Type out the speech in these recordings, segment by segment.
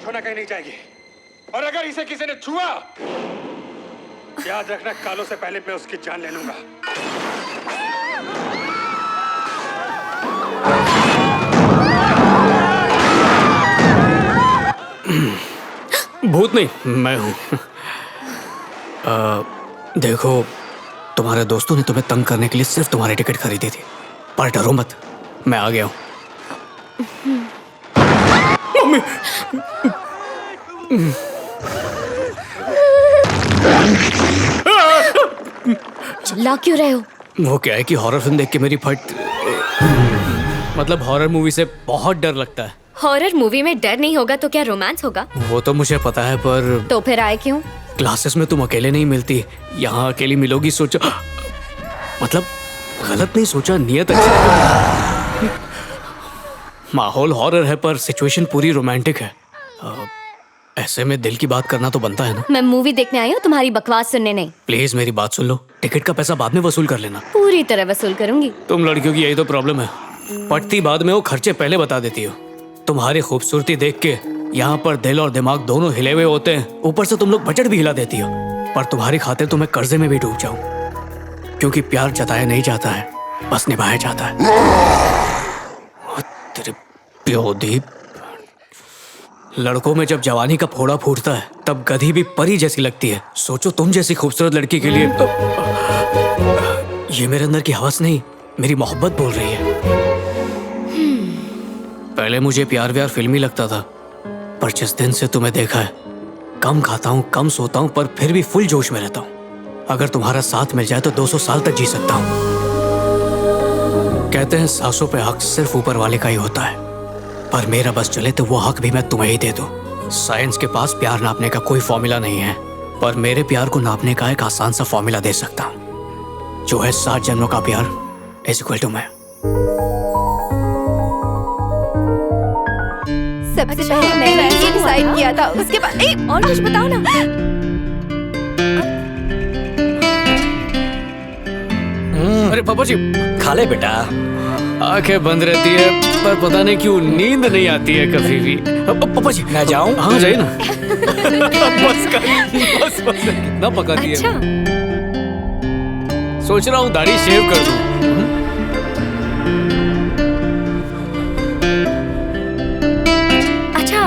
होना कहीं नहीं जाएगी। और अगर इसे किसी ने छुआ, याद रखना कालों से पहले मैं उसकी जान ले लूंगा। भूत नहीं, मैं हूं। देखो, तुम्हारे दोस्तों ने तुम्हें तंग करने के लिए सिर्फ तुम्हारी टिकट खरीदी थी, पर डरो मत, मैं आ गया हूं। मम्मी! चिल्ला क्यों रहे हो? वो क्या है कि हॉरर फिल्म देख के मेरी मतलब हॉरर मूवी से बहुत डर लगता है। हॉरर मूवी में डर नहीं होगा तो क्या रोमांस होगा? वो तो मुझे पता है, पर तो फिर आए क्यों? क्लासेस में तुम अकेले नहीं मिलती, यहाँ अकेली मिलोगी सोचा। मतलब गलत नहीं सोचा, नियत अच्छी। माहौल हॉरर है पर सिचुएशन पूरी रोमांटिक है। ऐसे में दिल की बात करना तो बनता है ना। मैं मूवी देखने आई हूँ, तुम्हारी बकवास सुनने नहीं। प्लीज मेरी बात सुन लो, टिकट का पैसा बाद में वसूल कर लेना। पूरी तरह वसूल करूंगी। तुम लड़कियों की यही तो प्रॉब्लम है, पटती बाद में हो, खर्चे पहले बता देती हो। तुम्हारी खूबसूरती देख के यहाँ पर दिल और दिमाग दोनों हिले हुए होते हैं, ऊपर से तुम लोग बजट भी हिला देती हो। पर तुम्हारी खातिर तो मैं कर्जे में भी डूब जाऊं, क्योंकि प्यार जताया नहीं जाता है, बस निभाया जाता है। तेरे प्योदीप, लड़कों में जब जवानी का फोड़ा फूटता है तब गधी भी परी जैसी लगती है। सोचो तुम जैसी खूबसूरत लड़की के लिए। ये मेरे अंदर की हवस नहीं, मेरी मोहब्बत बोल रही है। पहले मुझे प्यार व्यार फिल्मी लगता था, पर जिस दिन से तुम्हें देखा है, कम खाता हूँ, कम सोता हूँ, पर फिर भी फुल जोश में रहता हूँ। अगर तुम्हारा साथ मिल जाए तो 200 साल तक जी सकता हूँ। कहते हैं सांसों पे हक सिर्फ ऊपर वाले का ही होता है, पर मेरा बस चले तो वो हक भी मैं तुम्हें ही दे दूं। साइंस के पास प्यार नापने का कोई फॉर्मूला नहीं है, पर मेरे प्यार को नापने का एक आसान सा फॉर्मूला दे सकता हूँ, जो है 7 जन्मों का प्यार इज इक्वल टू मैं। सबसे पहले मैंने ये डिसाइड किया था, उसके बाद और कुछ बताओ ना। अरे पापा जी, खा ले बेटा। आंखें बंद रहती है पर पता नहीं क्यों नींद नहीं आती है कभी भी। पापा जी, मैं जाऊं? हाँ जाइए ना। बस कितना पका दिया। अच्छा। सोच रहा हूँ दाढ़ी शेव कर दूं। अच्छा,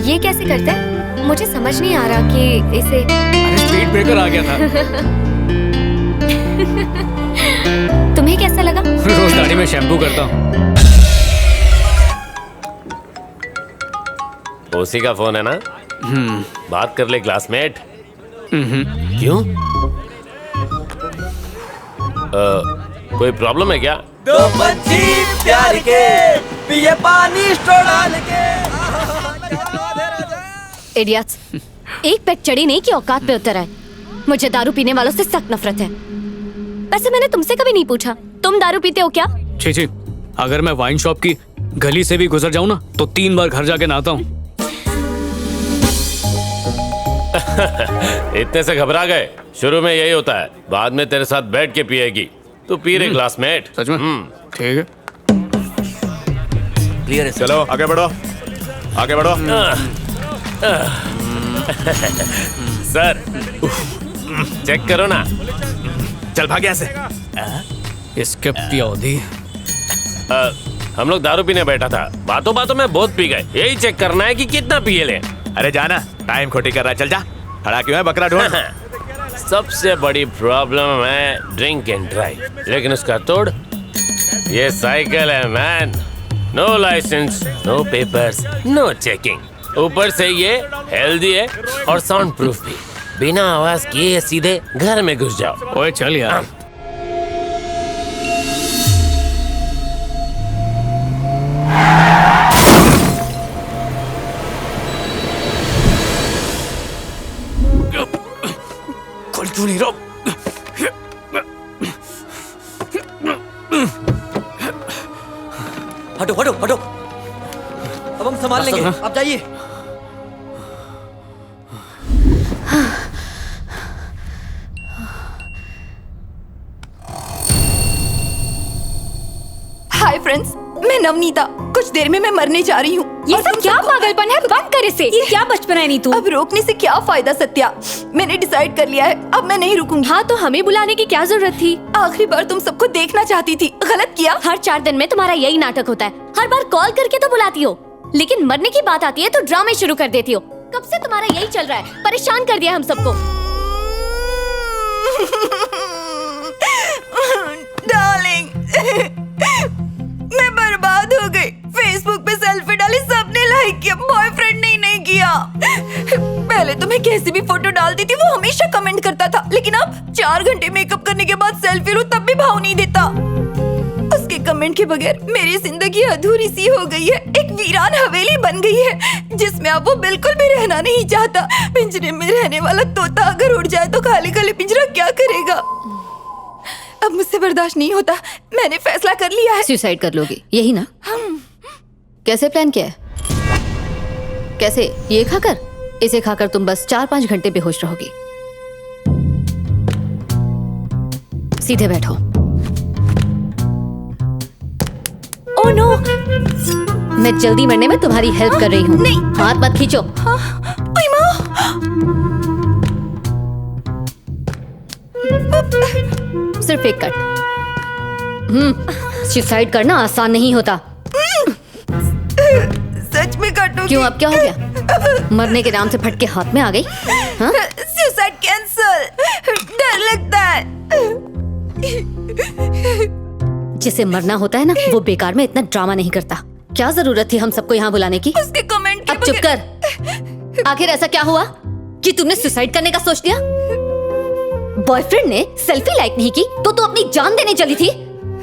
ये कैसे करते हैं? मुझे समझ नहीं आ रहा कि इसे। अरे स्पीड ब्रेकर आ गया था। तुम्हें कैसा लगा? रोज दाढ़ी में शैम्पू करता हूँ। उसी का फोन है ना? बात कर ले क्लासमेट। क्यों? कोई प्रॉब्लम है क्या? दो पंछी प्यार के पिए पानी स्ट्रो डाल के। इडियट्स, एक पैक चढ़ी नहीं कि औकात पे उतर आए। मुझे दारू पीने वालों से सख्त नफरत है। वैसे मैंने तुमसे कभी नहीं पूछा, तुम दारू पीते हो क्या? छी छी, अगर मैं वाइन शॉप की गली से भी गुजर जाऊं ना तो 3 बार घर जाके नहाता हूँ। इतने से घबरा गए? शुरू में यही होता है, बाद में तेरे साथ बैठ के पिएगी। तू पी रहे क्लासमेट? सच में? ठीक है। क्लियर है। चलो आगे बढ़ो, आगे बढ़ो। सर चेक करो ना। चल भाग यहाँ से। इसके प्योदी। हम लोग दारू पीने बैठा था, बातों बातों में बहुत पी गए। यही चेक करना है कि कितना पिए ले। अरे जाना, टाइम खोटी कर रहा है, चल जा। खड़ा क्यों है, बकरा ढूंढ। सबसे बड़ी प्रॉब्लम है ड्रिंक एंड ड्राइव, लेकिन उसका तोड़ ये साइकिल है man. No licence, no papers, no checking. ऊपर से ये हेल्दी है और साउंड प्रूफ भी। बिना आवाज किए सीधे घर में घुस जाओ। ओए चल यार। खोल क्यों नहीं रहा? हटो हटो हटो, अब हम संभाल लेंगे, आप जाइए। हाय फ्रेंड्स, मैं नवनीता। कुछ देर में मैं मरने जा रही हूँ। ये सब क्या पागलपन है? से। ये क्या बचपना है नीतू? अब रोकने से क्या फायदा सत्या, मैंने डिसाइड कर लिया है, अब मैं नहीं रुकूंगी। हाँ तो हमें बुलाने की क्या जरूरत थी? आखिरी बार तुम सबको देखना चाहती थी, गलत किया। हर 4 दिन में तुम्हारा यही नाटक होता है, हर बार कॉल करके तो बुलाती हो, लेकिन मरने की बात आती है तो ड्रामे शुरू कर देती हो। कब से तुम्हारा यही चल रहा है, परेशान कर दिया हम सबको। डार्लिंग, मैं बर्बाद हो गई। फेसबुक पे सेल्फी डाली, सबने लाइक किया, बॉयफ्रेंड ने नहीं किया। पहले तो मैं कैसी भी फोटो डालती थी वो हमेशा कमेंट करता था, लेकिन अब 4 घंटे मेकअप करने के बाद सेल्फी लूं तब भी भाव नहीं देता। उसके कमेंट के बगैर मेरी जिंदगी अधूरी सी हो गई है, एक वीरान हवेली बन गई है जिसमें अब वो बिल्कुल भी रहना नहीं चाहता। पिंजरे में रहने वाला तोता अगर उड़ जाए तो खाली खाली पिंजरा क्या करेगा। अब मुझसे बर्दाश्त नहीं होता, मैंने फैसला कर लिया है। सुसाइड कर लोगी, यही ना? कैसे प्लान किया है? कैसे? ये खाकर? इसे खाकर तुम बस 4-5 घंटे बेहोश रहोगी। सीधे बैठो। ओह नो, मैं जल्दी मरने में तुम्हारी हेल्प कर रही हूँ। नहीं। हाथ मत खींचो। ओए माँ। सिर्फ एक कट। सुसाइड करना आसान नहीं होता। सच में काटोगी? क्यों, अब क्या हो गया? मरने के नाम से फटके हाथ में आ गई? हाँ? सुसाइड कैंसल, डर लगता है। जिसे मरना होता है ना, वो बेकार में इतना ड्रामा नहीं करता। क्या जरूरत थी हम सबको यहाँ बुलाने की? उसके कमेंट अब चुप कर। आखिर ऐसा क्या हुआ कि तुमने सुसाइड करने का सोच लिया? बॉयफ्रेंड ने सेल्फी लाइक नहीं की तो तू अपनी जान देने चली थी।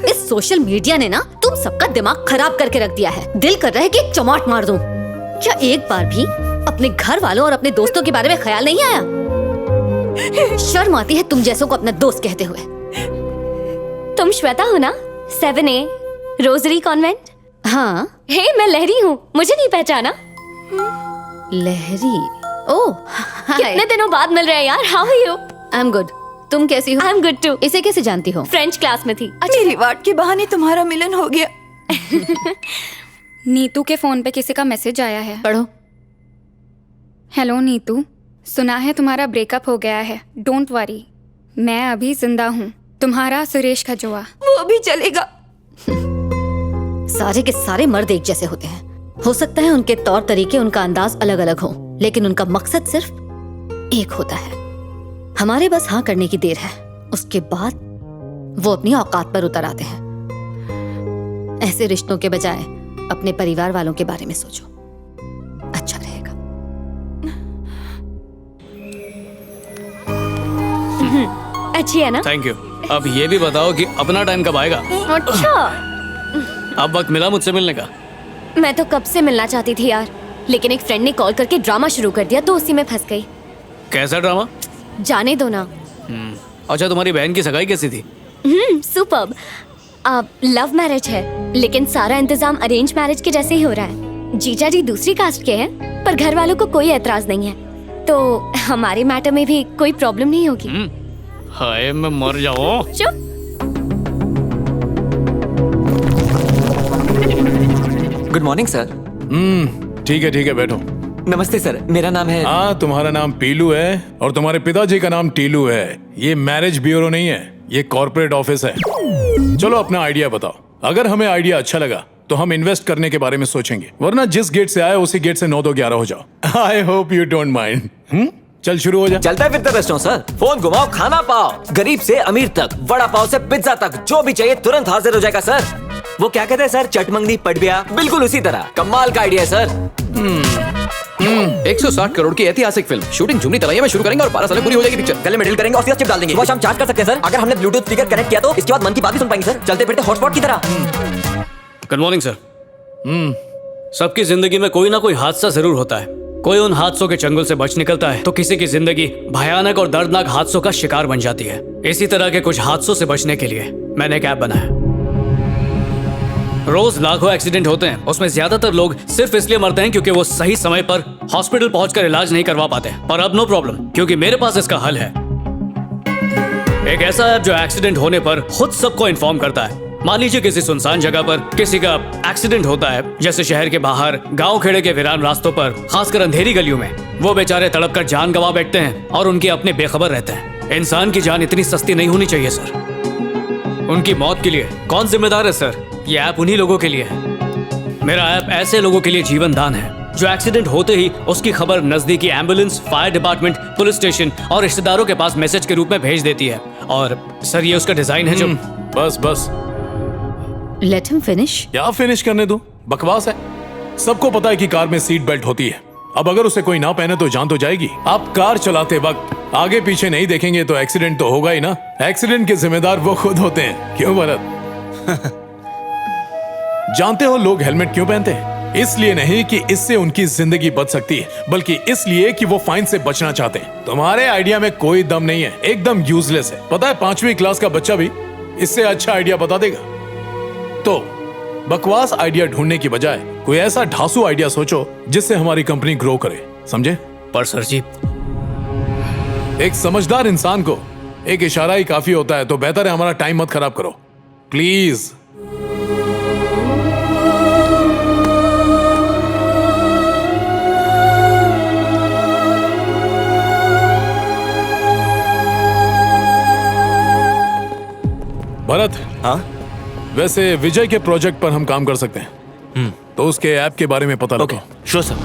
इस सोशल मीडिया ने ना तुम सबका दिमाग खराब करके रख दिया है। दिल कर रहा है कि एक चमाट मार दूं। क्या एक बार भी अपने घर वालों और अपने दोस्तों के बारे में ख्याल नहीं आया? शर्म आती है तुम जैसों को अपना दोस्त कहते हुए। तुम श्वेता हो ना? 7A rosary convent? हाँ। हे, मैं लहरी हूँ, मुझे नहीं पहचाना? लहरी? ओह, कितने दिनों बाद मिल रहे हैं यार। How are you? I am good. तुम कैसी हो? I am good too. इसे कैसे जानती हो? फ्रेंच क्लास में थी। मेरी वाट के बहाने तुम्हारा मिलन हो गया। नीतू के फोन पे किसी का मैसेज आया है। पढ़ो। हेलो नीतू, सुना है तुम्हारा ब्रेकअप हो गया है। डोंट वरी, मैं अभी जिंदा हूँ। तुम्हारा सुरेश खजूआ। वो भी चलेगा। सारे के सारे मर्द एक जैसे होते हैं। हो सकता है उनके तौर तरीके, उनका अंदाज अलग अलग हो, लेकिन उनका मकसद सिर्फ एक होता है। हमारे बस हाँ करने की देर है, उसके बाद वो अपनी औकात पर उतर आते हैं। ऐसे रिश्तों के बजाय अपने परिवार वालों के बारे में सोचो, अच्छा रहेगा। अच्छी है ना? Thank you. अब ये भी बताओ कि अपना टाइम कब आएगा? अच्छा, अब वक्त मिला मुझसे मिलने का? मैं तो कब से मिलना चाहती थी यार, लेकिन एक फ्रेंड ने कॉल करके ड्रामा शुरू कर दिया तो उसी में फंस गई। कैसा ड्रामा? जाने दो ना। अच्छा, तुम्हारी बहन की सगाई कैसी थी? सुपर्ब। लव मैरिज है, लेकिन सारा इंतजाम अरेंज मैरिज के जैसे ही हो रहा है। जीजा जी दूसरी कास्ट के हैं, पर घर वालों को कोई एतराज नहीं है, तो हमारे मैटर में भी कोई प्रॉब्लम नहीं होगी। हाय, मैं मर जाऊं। चुप। Good morning sir. ठीक है बैठो। नमस्ते सर, मेरा नाम है। हाँ, तुम्हारा नाम पीलू है और तुम्हारे पिताजी का नाम टीलू है। ये मैरिज ब्यूरो नहीं है, ये कॉर्पोरेट ऑफिस है। चलो अपना आइडिया बताओ। अगर हमें आइडिया अच्छा लगा तो हम इन्वेस्ट करने के बारे में सोचेंगे, वरना जिस गेट से आए उसी गेट से 9 2 11 हो जाओ। I hope you don't mind. चल शुरू हो जा। चलता है फिरता रेस्टोरेंट सर। फोन घुमाओ, खाना पाओ, गरीब से अमीर तक, वड़ा पाव से पिज्जा तक, जो भी चाहिए तुरंत हाजिर हो जाएगा सर। वो क्या कहते हैं सर, चटमंगनी पटबिया, बिल्कुल उसी तरह। कमाल का आइडिया है सर। 160 करोड़ की ऐतिहासिक फिल्म शूटिंग झुमरी तलैया में शुरू करेंगे और 12 साल में पूरी हो जाएगी पिक्चर। गले में डील करेंगे और सीधा चिप डाल देंगे। वो शाम चार्ज कर सकते हैं सर। अगर हमने ब्लूटूथ स्पीकर कनेक्ट किया तो इसके बाद मन की बात भी सुन पाएंगे सर, चलते फिरते हॉटस्पॉट की तरह। Good morning sir. सबकी जिंदगी में कोई ना कोई हादसा जरूर होता है। कोई उन हादसों के चंगुल से बच निकलता है तो किसी की जिंदगी भयानक और दर्दनाक हादसों का शिकार बन जाती है। इसी तरह के कुछ हादसों से बचने के लिए मैंने एक ऐप बनाया। रोज लाखों एक्सीडेंट होते हैं, उसमें ज्यादातर लोग सिर्फ इसलिए मरते हैं क्योंकि वो सही समय पर हॉस्पिटल पहुंचकर इलाज नहीं करवा पाते। पर अब नो प्रॉब्लम, क्योंकि मेरे पास इसका हल है। एक ऐसा ऐप जो एक्सीडेंट होने पर खुद सबको इन्फॉर्म करता है। मान लीजिए किसी सुनसान जगह पर किसी का एक्सीडेंट होता है, जैसे शहर के बाहर, गांव खेड़े के वीरान रास्तों पर, खासकर अंधेरी गलियों में। वो बेचारे तड़प कर जान गंवा बैठते हैं और उनके अपने बेखबर रहते हैं। इंसान की जान इतनी सस्ती नहीं होनी चाहिए सर। उनकी मौत के लिए कौन जिम्मेदार है सर? ये ऐप उन्हीं लोगों के लिए है। मेरा ऐप ऐसे लोगों के लिए जीवन दान है जो एक्सीडेंट होते ही उसकी खबर नजदीकी ambulance, fire department, police station और रिश्तेदारों के पास मैसेज के रूप में भेज देती है। और सर ये उसका डिजाइन है जो बस बस, लेट हिम फिनिश। क्या फिनिश करने दो? बकवास है। सबको पता है कि कार में सीट बेल्ट होती है। अब अगर उसे कोई ना पहने तो जान तो जाएगी। आप कार चलाते वक्त आगे पीछे नहीं देखेंगे तो एक्सीडेंट तो होगा ही ना। एक्सीडेंट के जिम्मेदार वो खुद होते हैं, क्यों भरत? जानते हो लोग हेलमेट क्यों पहनते हैं? इसलिए नहीं कि इससे उनकी जिंदगी बच सकती है, बल्कि इसलिए कि वो फाइन से बचना चाहते हैं। तुम्हारे आइडिया में कोई दम नहीं है, एकदम यूजलेस है। पता है 5वीं क्लास का बच्चा भी इससे अच्छा आइडिया बता देगा। तो बकवास आइडिया ढूंढने की बजाय कोई ऐसा ढासू आइडिया सोचो जिससे हमारी कंपनी ग्रो करे, समझे? पर सर जी, एक समझदार इंसान को एक इशारा ही काफी होता है। तो बेहतर है हमारा टाइम मत खराब करो, प्लीज। भरत, हाँ वैसे विजय के प्रोजेक्ट पर हम काम कर सकते हैं। तो उसके ऐप के बारे में पता ओके, लगाओ। Sure sir.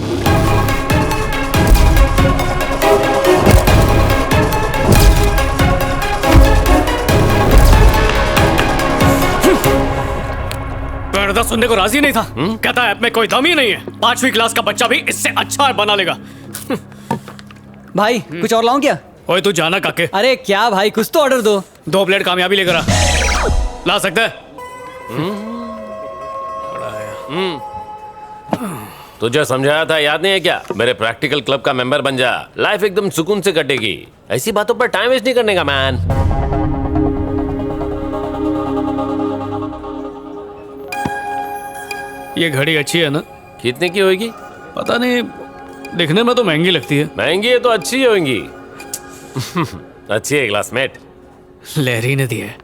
पर्दा सुनने को राजी नहीं था। कहता है ऐप में कोई दम ही नहीं है। 5वीं क्लास का बच्चा भी इससे अच्छा ऐप बना लेगा। भाई कुछ और लाऊं क्या? ओए तू जाना काके। अरे क्या भाई, कुछ तो ऑर्डर दो। 2 प्लेट कामयाबी लेकर आ। ला सकता है? तुझे समझाया था, याद नहीं है क्या? मेरे प्रैक्टिकल क्लब का मेंबर बन जा, लाइफ एकदम सुकून से कटेगी। ऐसी बातों पर टाइम वेस्ट नहीं करने का मैन। ये घड़ी अच्छी है ना? कितने की होगी? पता नहीं, दिखने में तो महंगी लगती है। महंगी है तो अच्छी होगी। अच्छी है क्लासमेट। लहरी ने दी है।